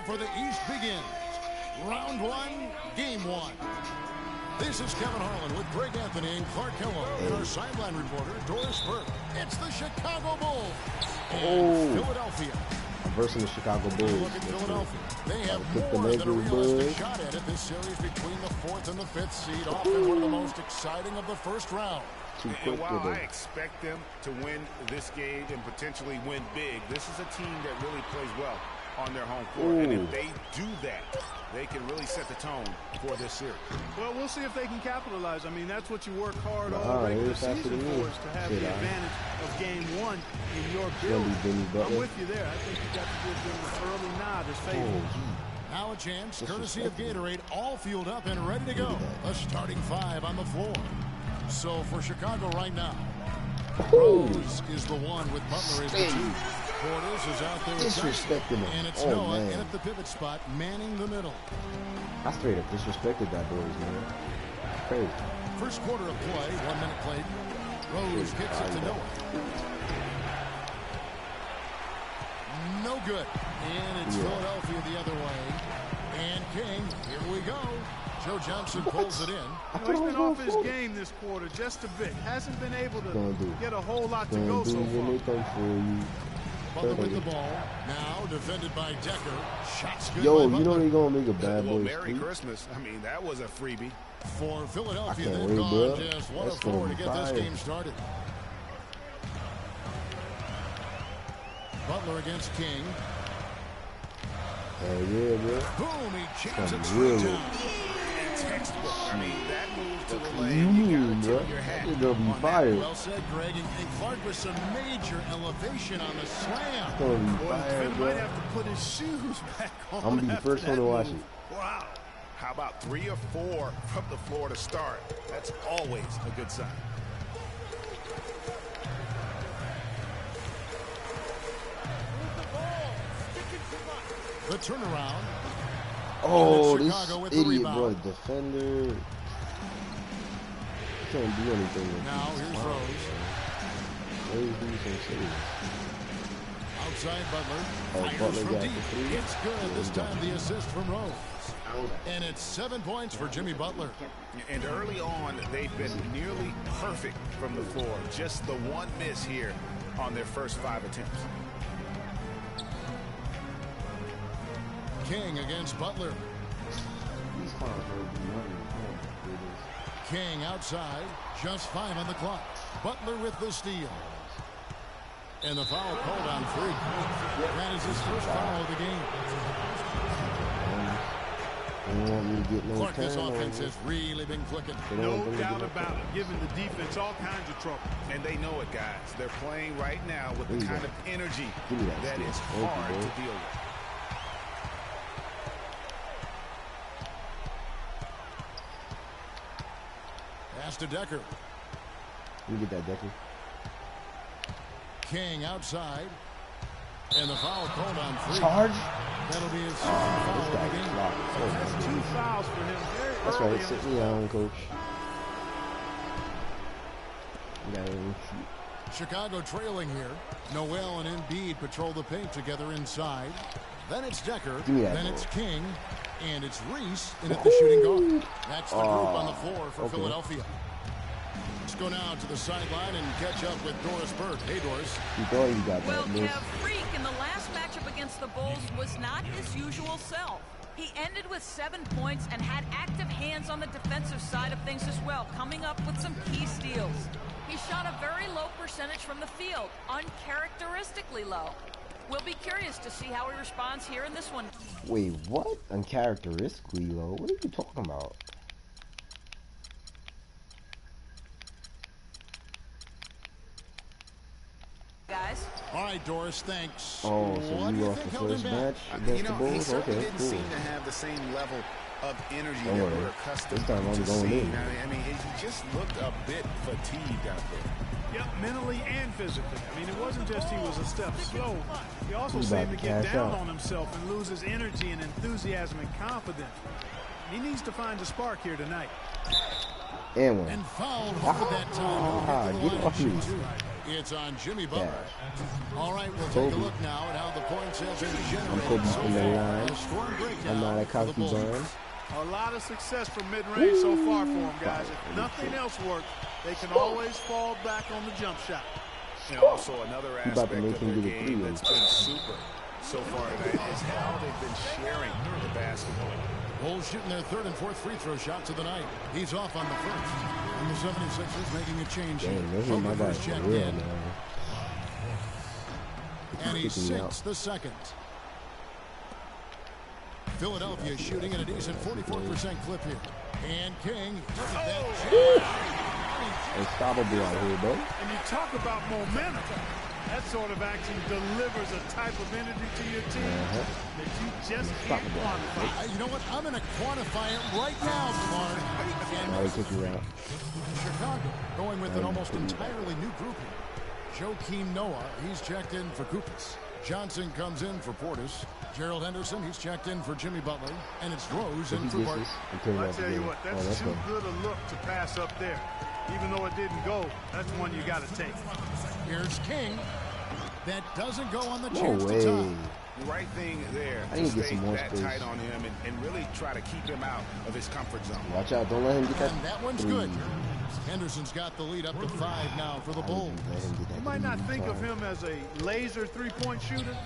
for the East begins. Round one, game one. This is Kevin Harlan with Greg Anthony and Clark Kellogg and our sideline reporter, Doris Burke. It's the Chicago Bulls and Philadelphia. Versus the Chicago Bulls. Look at Philadelphia. They have more than a realistic shot at it this series between the 4th and the 5th seed, often one of the most exciting of the first round. And while I expect them to win this game and potentially win big, this is a team that really plays well on their home court. And if they do that, they can really set the tone for this series. Well, we'll see if they can capitalize. I mean, that's what you work hard all regular season for, is to have the advantage of game one in your build. I'm with you there. I think you got to give them an early nod as favorable. Now a chance, courtesy of Gatorade, all fueled up and ready to go. A starting 5 on the floor. So for Chicago right now, Rose is the one with Butler as the 2. Portis is out there disrespecting him. And it's Noah in at the pivot spot, manning the middle. I straight up disrespected that boys, man. Crazy. First quarter of play, 1 minute played. Rose kicks it to Noah. No good. And it's Philadelphia the other way. And King, here we go. Joe Johnson pulls it in. You know, he's been off his game this quarter just a bit. Hasn't been able to get a whole lot to go so far. Butler with the ball. Now defended by Decker. Shots good. Yo, you know they're going to make a bad boy. Merry Christmas. I mean, that was a freebie. For Philadelphia, they've gone just 1 of 4 to get this game started. Butler against King. Oh, yeah, bro. Boom, he jams it straight down. Textbook. I mean, that move to the lane, you gotta tip your hat. It'll be fire. Well said, Greg. And Clark with some major elevation on the slam. It's gonna be fire, bro. Might have to put his shoes back on. I'm gonna be the first one to watch it. Wow. How about 3 or 4 from the floor to start? That's always a good sign. The turnaround. Oh, this idiot, bro. Defender. Can't do anything with now here's Rose. Outside Butler. Fires from deep. It's good. This time the assist from Rose. And it's 7 points for Jimmy Butler. And early on, they've been nearly perfect from the floor. Just the one miss here on their first 5 attempts. King against Butler. King outside. Just 5 on the clock. Butler with the steal. And the foul called on Freak. That is his first foul of the game. Clark, this offense has really been clicking. No doubt about it, giving the defense all kinds of trouble. And they know it, guys. They're playing right now with the kind of energy that is hard to deal with. Pass to Decker. You get that, Decker. King outside. And the foul called on Freak. Charge? That'll be his second foul of the game. That's 2 fouls for him. That's right. Sit me down, coach. Chicago trailing here. Noel and Embiid patrol the paint together inside. Then it's Decker. Then it's King. And it's Reese in at the shooting guard. That's the group on the floor for Philadelphia. Let's go now to the sideline and catch up with Doris Burke. Hey, Doris. You thought you got that, Kev, Freak in the last matchup against the Bulls was not his usual self. He ended with 7 points and had active hands on the defensive side of things as well, coming up with some key steals. He shot a very low percentage from the field, uncharacteristically low. We'll be curious to see how he responds here in this one. Wait, what? Uncharacteristically low? What are you talking about? Guys. All right, Doris, thanks. Oh, so you lost the first match against the Bulls? He certainly Okay, didn't cool. seem to have the same level of energy that worry. we're accustomed This time I'm to going seeing. in. I mean, he just looked a bit fatigued out there. Yep, mentally and physically. I mean, it wasn't just he was a step slow. He also He's seemed about to to get cash down out. on himself and lose his energy and enthusiasm and confidence. He needs to find a spark here tonight. And one. And fouled hard that time. Get off me. It's on Jimmy Butler. All right, we'll take a look now at how the points have been generated so far. I'm not a cocky burn. A lot of success from mid-range so far for him, guys. If nothing else works, they can always fall back on the jump shot. And also another aspect of their game that's been super so far tonight is how they've been sharing the basketball. Bulls shooting their third and fourth free throw shots of the night. He's off on the first. And the 76ers making a change here. Hogan's checked in. And he sinks the second. Philadelphia shooting at a decent 44% clip here. And King. Unstoppable out here, bro. And you talk about momentum. That sort of action delivers a type of energy to your team that you just can't quantify. You know what? I'm going to quantify it right now, Clark. Now took you out. Chicago going with an almost entirely new group here. Joakim Noah, he's checked in for Kupis. Johnson comes in for Portis. Gerald Henderson, he's checked in for Jimmy Butler. And it's Rose in for Barton. I tell you what, that's too good a look to pass up there. Even though it didn't go, that's one you got to take. Here's King. That doesn't go on the chance to tie. Right thing there I to need to get stay some more that space. tight on him and really try to keep him out of his comfort zone. Watch out. Don't let him get that. And that one's good. Henderson's got the lead up to 5 now for the Bulls. You might not think of him as a laser three-point shooter,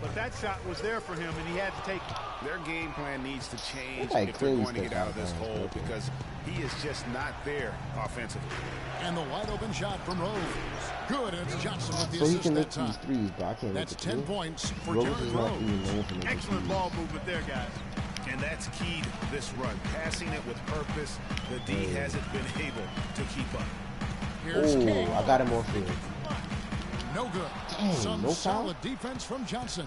but that shot was there for him, and he had to take it. Their game plan needs to change if they're going to get out of this hole because he is just not there offensively. And the wide open shot from Rose. Good, and it's Johnson with the So he assist can that make time. these threes, but I can't That's make the 10 three. points for Rose Derrick is not Rose. even known for making Excellent threes. ball movement there, guys. And that's key to this run. Passing it with purpose. The D hasn't been able to keep up. Here's King. I got him off field. No good. Dang, Some no solid defense from Johnson.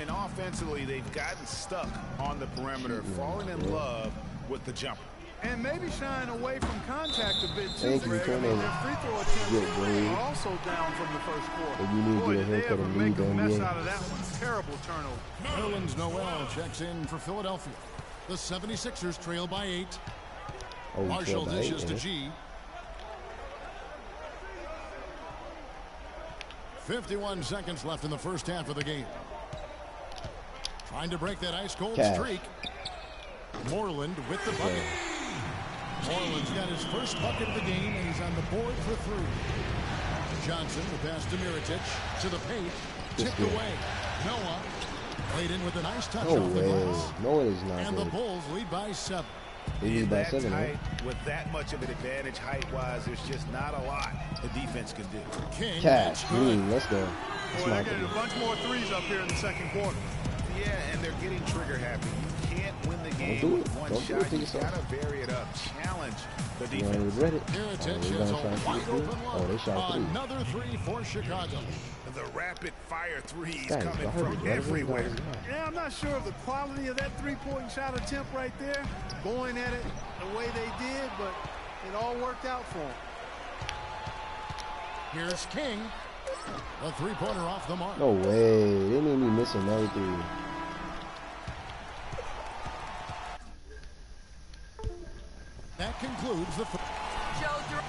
And offensively, they've gotten stuck on the perimeter, falling in love with the jumper. And maybe shying away from contact a bit too, Thank you, Greg. I mean, turnover. their free throw attempts Good, Greg. are also down from the first quarter. If you need to Boy, get a did they haircut ever and make leave a the mess NBA. out of that one. Terrible turnover. Nerlens Noel checks in for Philadelphia. The 76ers trail by 8. Oh, Marshall 12 by 8, dishes to yeah. G. 51 seconds left in the first half of the game. Trying to break that ice-cold streak. Moreland with the bucket. Moreland's got his first bucket of the game, and he's on the board for 3. Johnson, the pass to Mirotic, to the paint, tipped away. Noah played in with a nice touch No off the way. glass. No, it is not And good. the Bulls lead by 7. They lead by 7, height, right? with that much of an advantage height-wise, there's just not a lot the defense can do. King, Cash, Green, let's go. Boy, they're getting a bunch more threes up here in the second quarter. Yeah, and they're getting trigger happy. You can't win the game do with it. one Don't do it shot. to You yourself. gotta vary it up. Challenge the You want to defense. regret it? Mirotic they has gonna a try to wide shoot open three? look. Oh, they shot 3. Another 3 for Chicago. The rapid-fire threes Guys, coming I heard from it. Right everywhere. away. Yeah, I'm not sure of the quality of that three-point shot attempt right there, going at it the way they did, but it all worked out for them. Here's King. A 3-pointer off the mark. No way. They made me miss another 3. That concludes the first. Joe,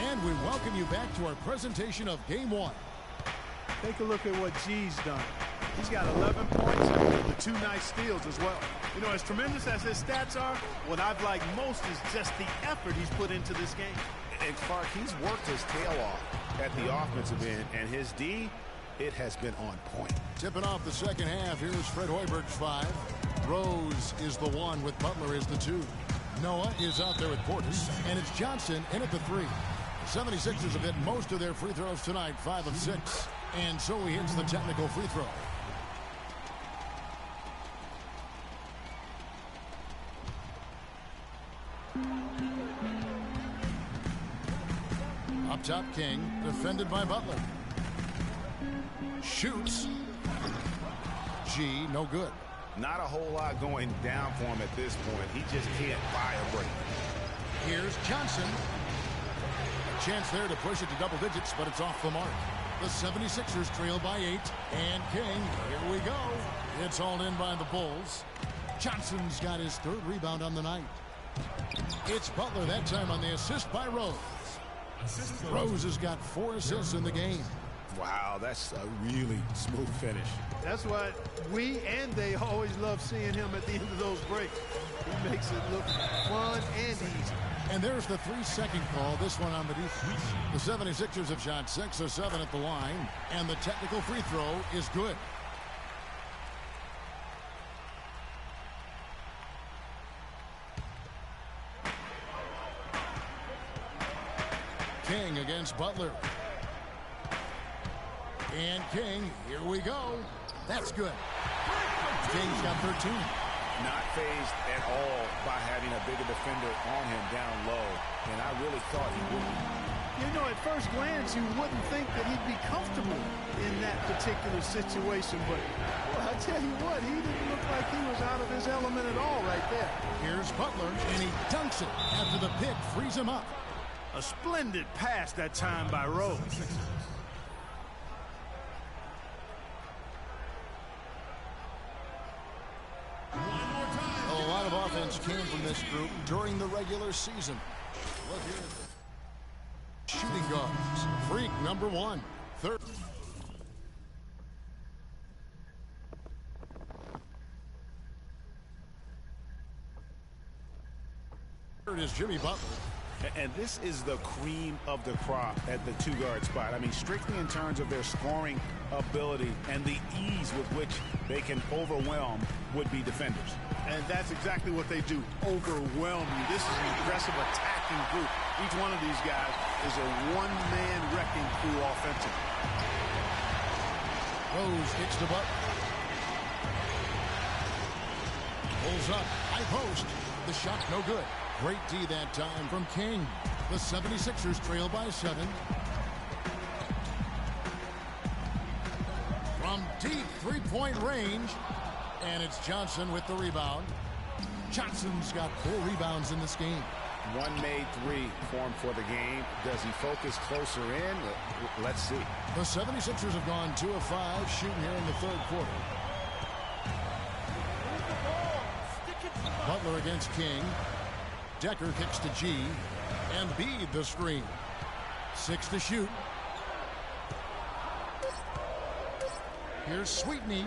And we welcome you back to our presentation of Game 1. Take a look at what G's done. He's got 11 points with 2 nice steals as well. You know, as tremendous as his stats are, what I've liked most is just the effort he's put into this game. And Clark, he's worked his tail off at the offensive end, and his D, it has been on point. Tipping off the second half, here's Fred Hoiberg's 5. Rose is the 1 with Butler is the 2. Noah is out there with Portis, and it's Johnson in at the 3. The 76ers have hit most of their free throws tonight, 5 of 6. And so he hits the technical free throw. top, King, defended by Butler. Shoots. G, no good. Not a whole lot going down for him at this point. He just can't buy a break. Here's Johnson. A chance there to push it to double digits, but it's off the mark. The 76ers trail by 8. And King, here we go. It's hauled in by the Bulls. Johnson's got his 3rd rebound on the night. It's Butler that time on the assist by Rose. Rose has got 4 assists in the game. Wow, that's a really smooth finish. That's why we and they always love seeing him at the end of those breaks. He makes it look fun and easy. And there's the 3-second call, this one on the defense. The 76ers have shot 6 of 7 at the line, and the technical free throw is good. King against Butler. And King, here we go. That's good. King's got 13. Not fazed at all by having a bigger defender on him down low. And I really thought he would. You know, at first glance, you wouldn't think that he'd be comfortable in that particular situation. But, well, I tell you what, he didn't look like he was out of his element at all right there. Here's Butler, and he dunks it after the pick frees him up. A splendid pass that time by Rose. A lot of offense came from this group during the regular season. Look here at the shooting guards. Freak number 1. Third is Jimmy Butler. And this is the cream of the crop at the 2-guard spot. I mean, strictly in terms of their scoring ability and the ease with which they can overwhelm would-be defenders. And that's exactly what they do, overwhelm you. This is an aggressive attacking group. Each one of these guys is a one-man wrecking crew offensively. Rose kicks to Butler. Pulls up, high post. The shot no good. Great D that time from King. The 76ers trail by 7. From deep 3-point range. And it's Johnson with the rebound. Johnson's got 4 rebounds in this game. One made 3 for him for the game. Does he focus closer in? Let's see. The 76ers have gone 2 of 5 shooting here in the 3rd quarter. Butler against King. Decker kicks to G. Embiid the screen. 6 to shoot. Here's Sweetney.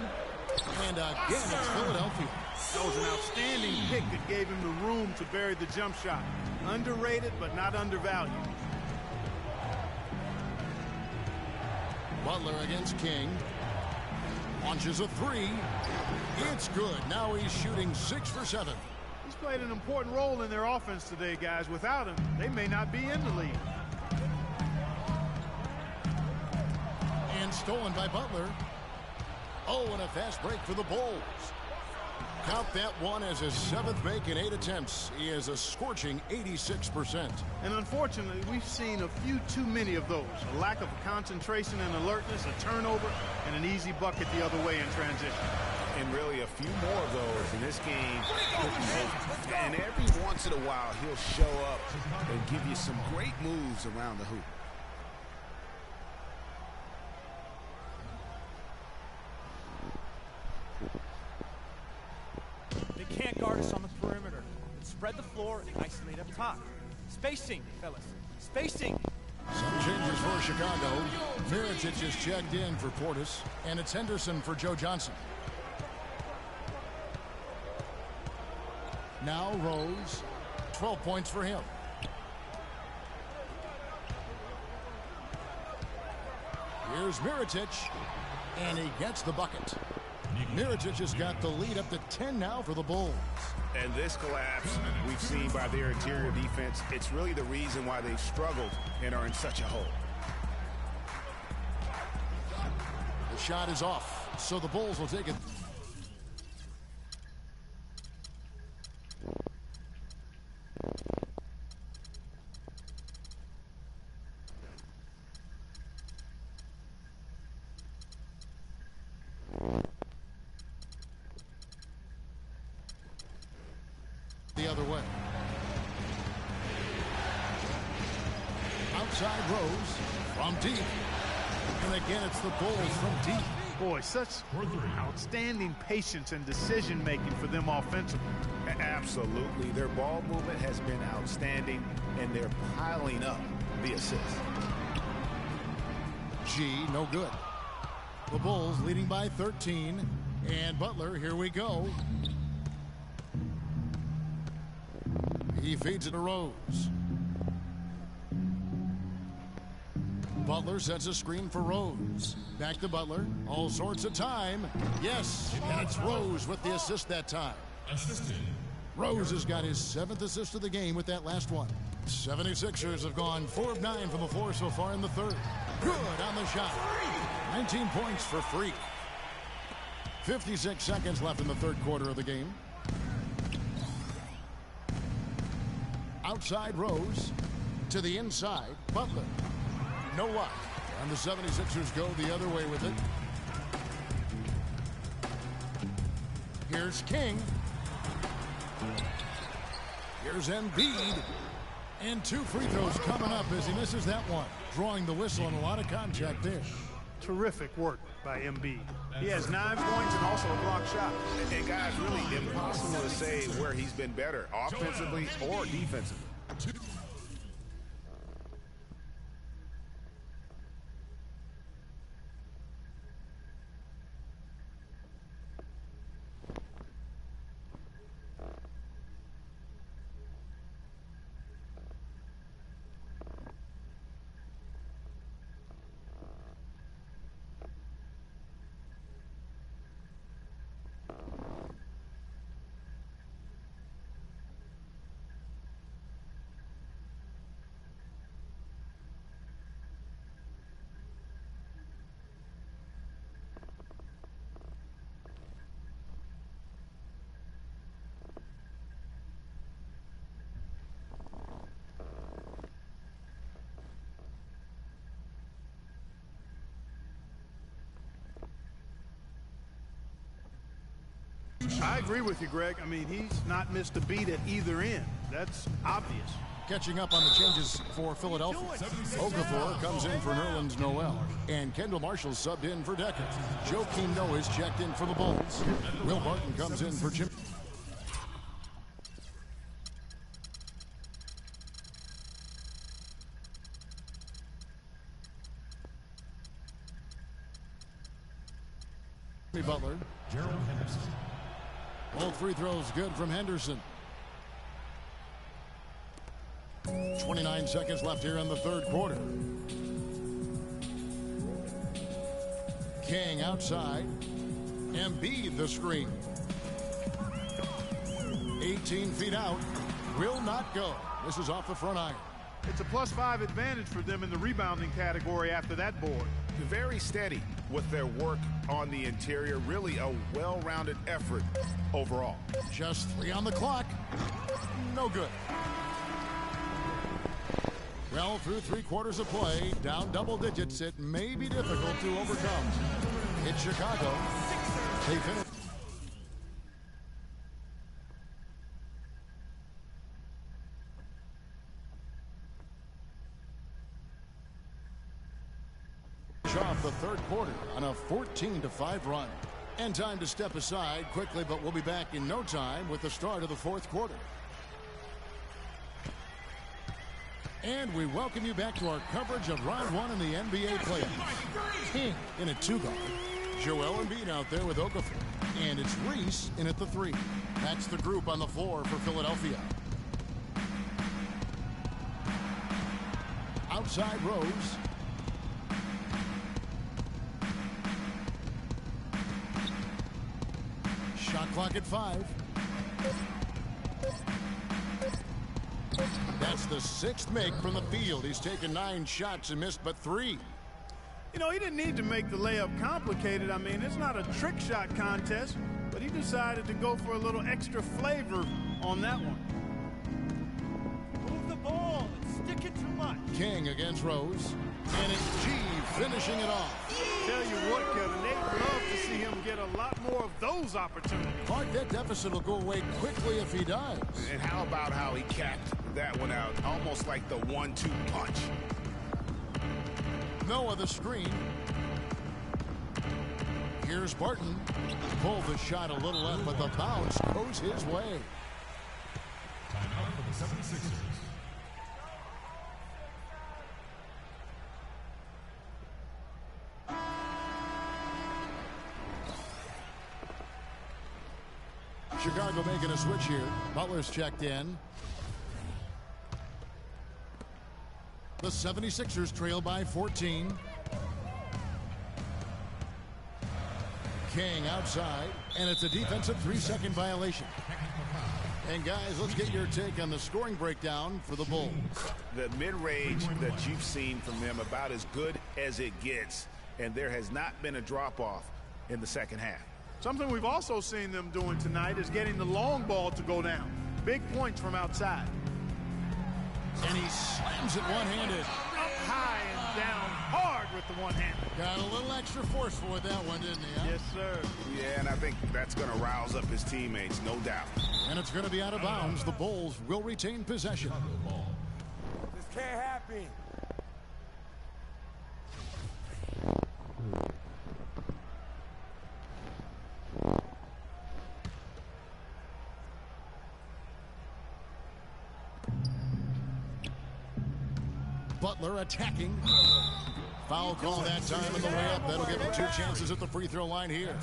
And again, it's Philadelphia. That was an outstanding pick that gave him the room to bury the jump shot. Underrated, but not undervalued. Butler against King. Launches a 3. It's good. Now he's shooting 6 for 7. He's played an important role in their offense today, guys. Without him, they may not be in the lead. And stolen by Butler. Oh, and a fast break for the Bulls. Count that one as his 7th make in 8 attempts. He has a scorching 86%. And unfortunately, we've seen a few too many of those. A lack of concentration and alertness, a turnover, and an easy bucket the other way in transition. And really a few more of those in this game. And every once in a while, he'll show up and give you some great moves around the hoop. They can't guard us on the perimeter. Spread the floor and isolate up top. Spacing, fellas. Spacing. Some changes for Chicago. Mirotic is checked in for Portis, and it's Henderson for Joe Johnson. Now Rose, 12 points for him. Here's Mirotic, and he gets the bucket. Mirotic has got the lead up to 10 now for the Bulls. And this collapse we've seen by their interior defense, it's really the reason why they've struggled and are in such a hole. The shot is off, so the Bulls will take it. other way. Outside Rose from deep. And again, it's the Bulls from deep. Boy, such outstanding patience and decision-making for them offensively. Absolutely. Their ball movement has been outstanding, and they're piling up the assists. G, no good. The Bulls leading by 13. And Butler, here we go. He feeds it to Rose. Butler sets a screen for Rose. Back to Butler. All sorts of time. Yes, and it's Rose with the assist that time. Rose has got his 7th assist of the game with that last one. 76ers have gone 4 of 9 from the floor so far in the third. Good on the shot. 19 points for Freak. 56 seconds left in the third quarter of the game. Outside Rose. To the inside. Butler. No luck. And the 76ers go the other way with it. Here's King. Here's Embiid. And 2 free throws coming up as he misses that one. Drawing the whistle and a lot of contact there. Terrific work by Embiid. He has 9 points and also a block shot. And guys, really impossible to say where he's been better, offensively or defensively. I agree with you, Greg. I mean, he's not missed a beat at either end. That's obvious. Catching up on the changes for Philadelphia. Okafor comes in for Nerlens Noel. And Kendall Marshall subbed in for Decker. Joakim Noah is checked in for the Bulls. Will Barton comes in for Jim. Butler. Gerald Henderson. Both free throws good from Henderson. 29 seconds left here in the third quarter. King outside. Embiid the screen. 18 feet out. Will not go. This is off the front iron. It's a +5 advantage for them in the rebounding category after that board. Very steady with their work on the interior. Really a well-rounded effort overall. Just 3 on the clock. No good. Well, through 3 quarters of play, down double digits, it may be difficult to overcome. It's Chicago. They finish. Off the third quarter on a 14-5 run. And time to step aside quickly, but we'll be back in no time with the start of the fourth quarter. And we welcome you back to our coverage of round 1 in the NBA playoffs. King in at 2-guard. Joel Embiid out there with Okafor. And it's Reese in at the 3. That's the group on the floor for Philadelphia. Outside Rose. Shot clock at 5. That's the 6th make from the field. He's taken 9 shots and missed but 3. You know, he didn't need to make the layup complicated. I mean, it's not a trick shot contest, but he decided to go for a little extra flavor on that one. Move the ball. It's sticking too much. King against Rose. And it's G finishing it off. Tell you what, Kevin, they'd love to see him get a lot more of those opportunities. Mark, that deficit will go away quickly if he does. And how about how he capped that one out, almost like the 1-2 punch. Noah the screen. Here's Barton. Pulled the shot a little left, but the bounce goes his way. Timeout for the 76ers. Chicago making a switch here. Butler's checked in. The 76ers trail by 14. King outside, and it's a defensive 3-second violation. And guys, let's get your take on the scoring breakdown for the Bulls. The mid-range that you've seen from them about as good as it gets, and there has not been a drop-off in the second half. Something we've also seen them doing tonight is getting the long ball to go down. Big points from outside. And he slams it one-handed. Up high and down hard with the one-handed. Got a little extra forceful with that one, didn't he? Huh? Yes, sir. Yeah, and I think that's going to rouse up his teammates, no doubt. And it's going to be out of bounds. The Bulls will retain possession. This can't happen. Butler attacking. Foul call that time in the layup. That'll give him 2 chances at the free throw line here.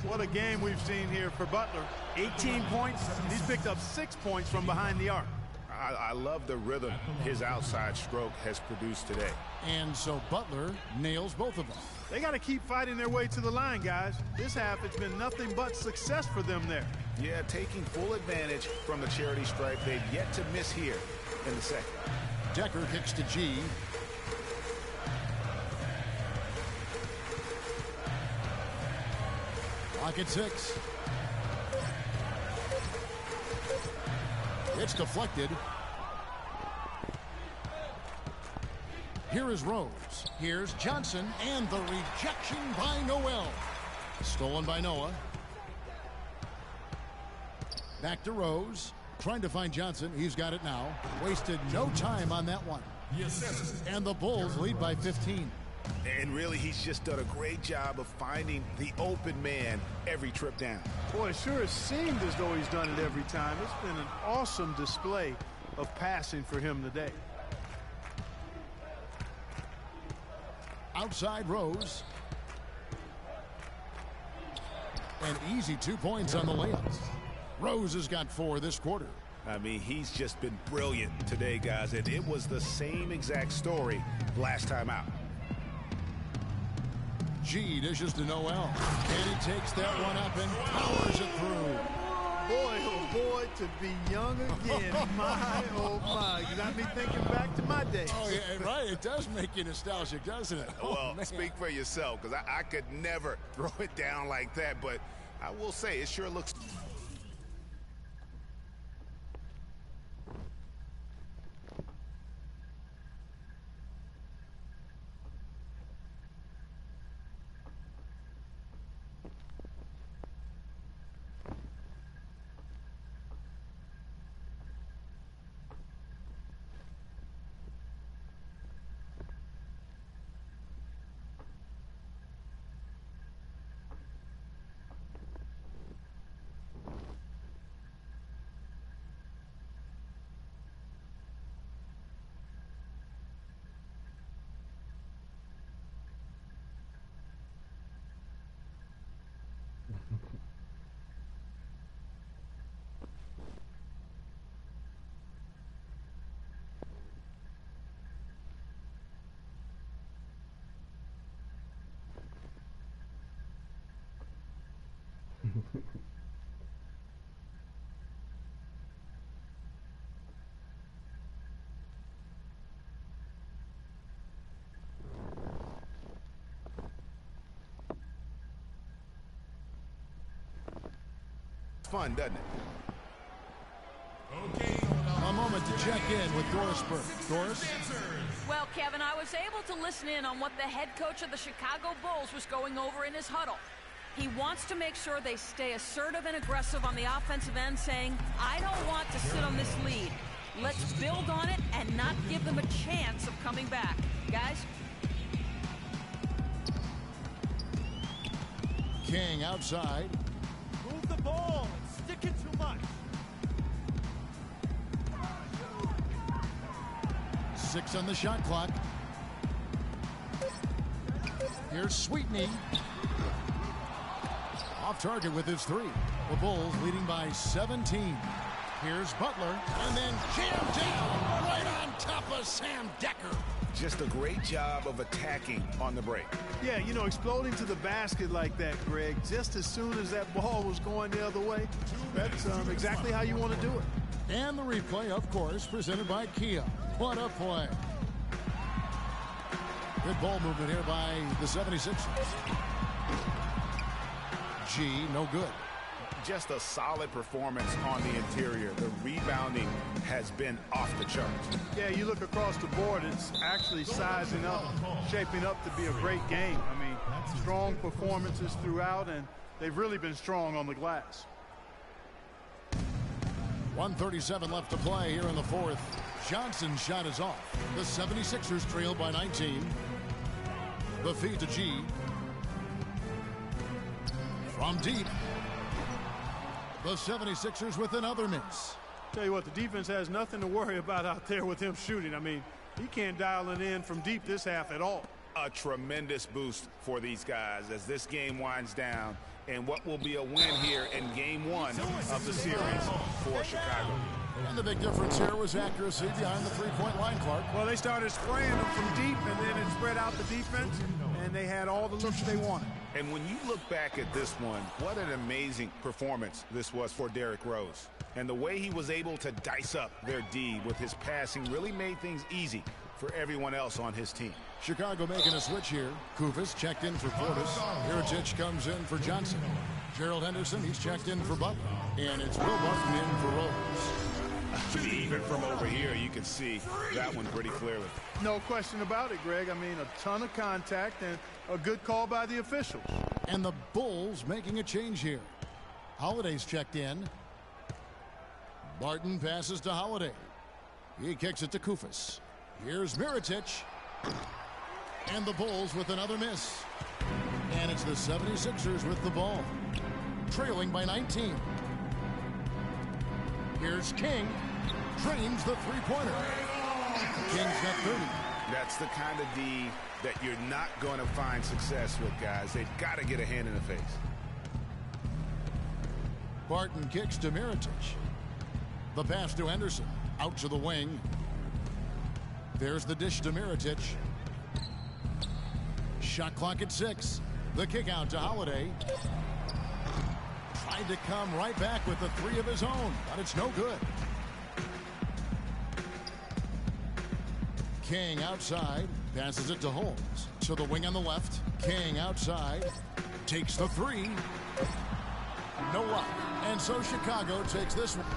What a game we've seen here for Butler. 18 points. He's picked up 6 points from behind the arc. I love the rhythm his outside stroke has produced today. And so Butler nails both of them. They got to keep fighting their way to the line, guys. This half, it's been nothing but success for them there. Yeah, taking full advantage from the charity stripe. They've yet to miss here in the second. Decker kicks to G. Clock at 6. It's deflected. Here is Rose. Here's Johnson, and the rejection by Noel. Stolen by Noah. Back to Rose. Trying to find Johnson. He's got it now. Wasted no time on that one. And the Bulls lead by 15. And really, he's just done a great job of finding the open man every trip down. Boy, it sure has seemed as though he's done it every time. It's been an awesome display of passing for him today. Outside Rose. An easy 2 points on the layups. Rose has got 4 this quarter. I mean, he's just been brilliant today, guys. And it was the same exact story last time out. G dishes to Noel. And he takes that one up and powers it through. Boy, oh boy, to be young again. My, oh my. You got me thinking back to my days. Oh, yeah, right. It does make you nostalgic, doesn't it? Well, man. Speak for yourself, because I could never throw it down like that. But I will say, it sure looks... Fun, doesn't it? A moment to check in with Doris Burke. Doris? Well, Kevin, I was able to listen in on what the head coach of the Chicago Bulls was going over in his huddle. He wants to make sure they stay assertive and aggressive on the offensive end, saying, I don't want to sit on this lead. Let's build on it and not give them a chance of coming back. Guys? King outside. Move the ball. Stick it too much. 6 on the shot clock. Here's Sweetney. Off target with his 3. The Bulls leading by 17. Here's Butler, and then jammed down right on top of Sam Decker. Just a great job of attacking on the break. Yeah, you know, exploding to the basket like that, Greg, just as soon as that ball was going the other way, that's exactly how you want to do it. And the replay, of course, presented by Kia. What a play. Good ball movement here by the 76ers. G, no good. Just a solid performance on the interior. The rebounding has been off the charts. Yeah, you look across the board, it's actually sizing up, shaping up to be a great game. I mean, strong performances throughout, and they've really been strong on the glass. 1:37 left to play here in the fourth. Johnson's shot is off. The 76ers trail by 19. The feed to G. From deep. The 76ers with another miss. Tell you what, the defense has nothing to worry about out there with him shooting. I mean, he can't dial it in from deep this half at all. A tremendous boost for these guys as this game winds down, and what will be a win here in game 1 of the series for Chicago. And the big difference here was accuracy behind the three-point line, Clark. Well, they started spraying them from deep, and then it spread out the defense, and they had all the looks they wanted. And when you look back at this one, what an amazing performance this was for Derrick Rose. And the way he was able to dice up their D with his passing really made things easy for everyone else on his team. Chicago making a switch here. Kufis checked in for Portis. Mirotic comes in for Johnson. Gerald Henderson, he's checked in for Butler. And it's Will Barton in for Rose. Even from over here, you can see that one pretty clearly. No question about it, Greg. I mean, a ton of contact and a good call by the officials. And the Bulls making a change here. Holiday's checked in. Barton passes to Holiday. He kicks it to Kufis. Here's Mirotic. And the Bulls with another miss. And it's the 76ers with the ball. Trailing by 19. Here's King. Drains the three-pointer. King's got 30. That's the kind of D that you're not going to find success with, guys. They've got to get a hand in the face. Barton kicks to Mirotic. The pass to Henderson. Out to the wing. There's the dish to Mirotic. Shot clock at 6. The kick out to Holiday. Tried to come right back with the 3 of his own, but it's no good. King outside. Passes it to Holmes. To the wing on the left. King outside. Takes the 3. No luck. And so Chicago takes this one.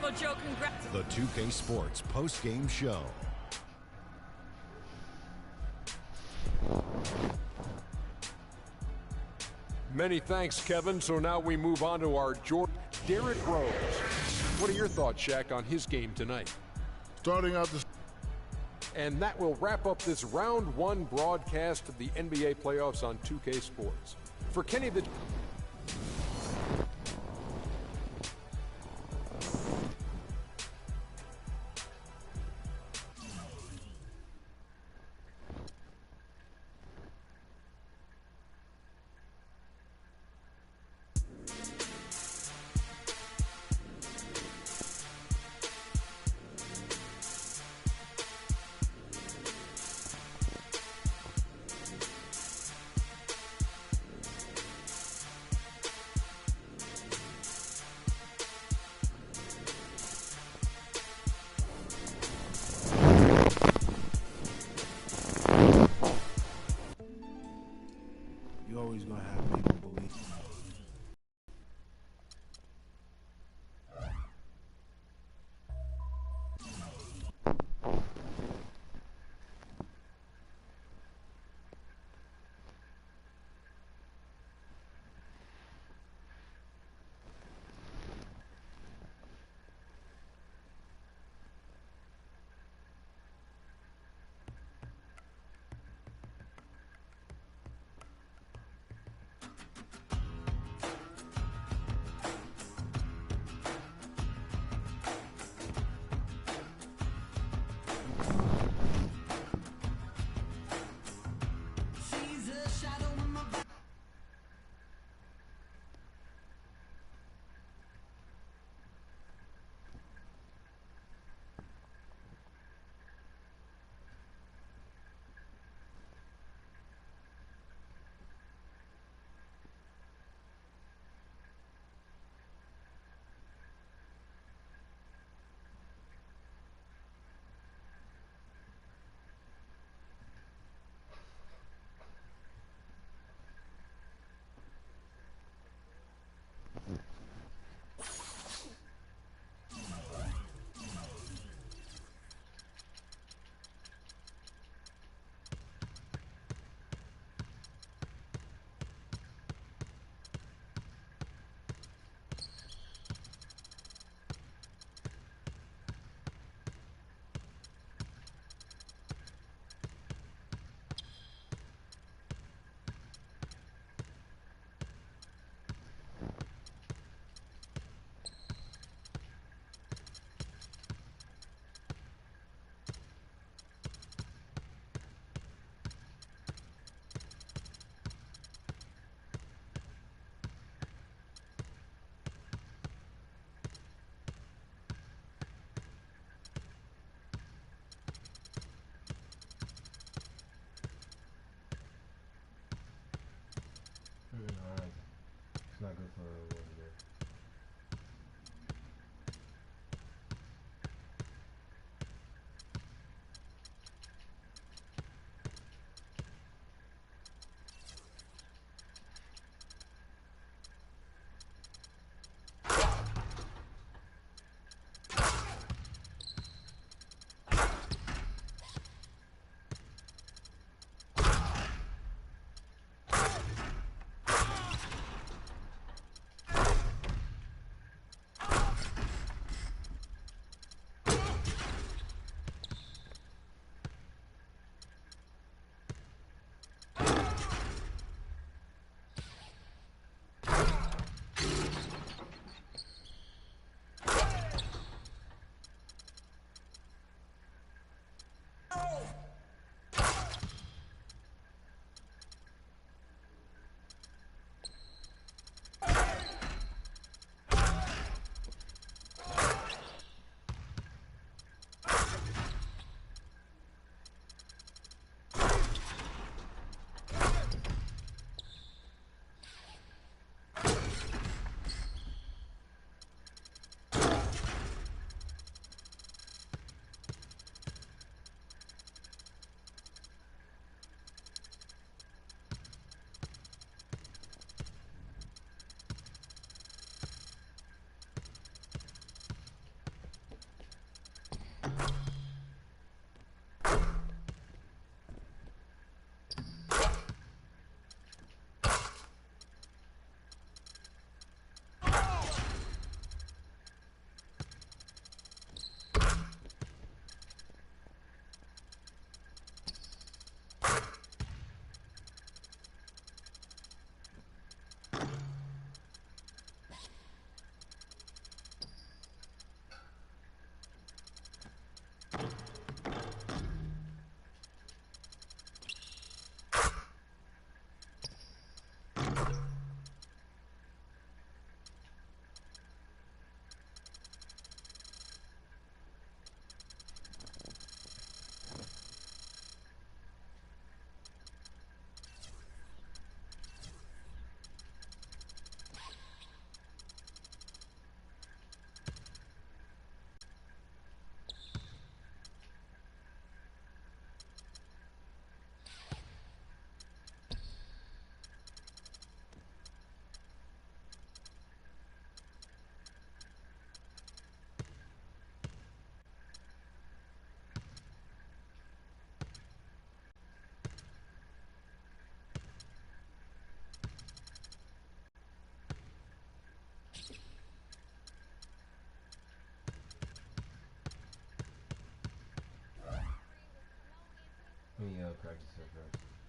Well, Joe, congrats. The 2K Sports post-game show. Many thanks, Kevin. So now we move on to our Derrick Rose. What are your thoughts, Shaq, on his game tonight? Starting out the... And that will wrap up this round 1 broadcast of the NBA playoffs on 2K Sports. For Kenny the... practice.